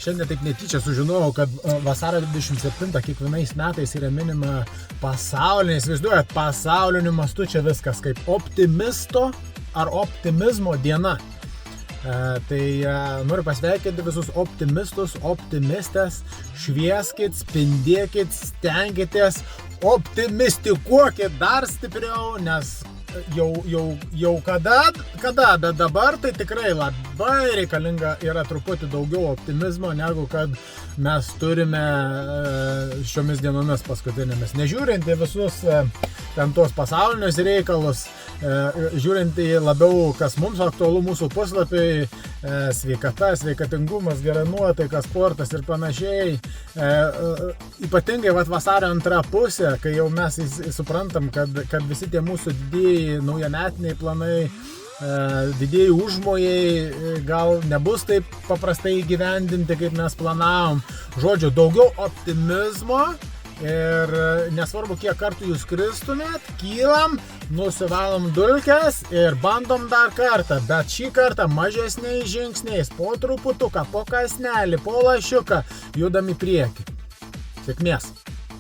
Šiandien taip netyčia sužinojau, kad vasario 27 kiekvienais metais yra minima pasaulinė, įsivaizduojat, pasauliniu mastu čia viskas kaip optimisto ar optimizmo diena. Tai noriu pasveikinti visus optimistus, optimistės, švieskit, spindėkit, stenkitės, optimistikuokit dar stipriau, nes jau kada, bet dabar tai tikrai labai reikalinga yra truputį daugiau optimizmo, negu kad mes turime šiomis dienomis paskutinėmis. Nežiūrint į visus ten tuos pasaulinius reikalus, žiūrint į labiau, kas mums aktualu mūsų puslapiai, sveikata, sveikatingumas, gera nuotaika, sportas ir panašiai. Ypatingai vasario antra pusė, kai jau mes suprantam, kad visi tie mūsų didieji naujametiniai planai, didieji užmojai gal nebus taip paprastai įgyvendinti, kaip mes planavom. Žodžiu, daugiau optimizmo. Ir nesvarbu, kiek kartų jūs kristumėt, kylam, nusivalom dulkes ir bandom dar kartą, bet šį kartą mažesniais žingsniais, po truputuką, po kąsnelį, po lašiuką, judam į priekį. Sėkmės!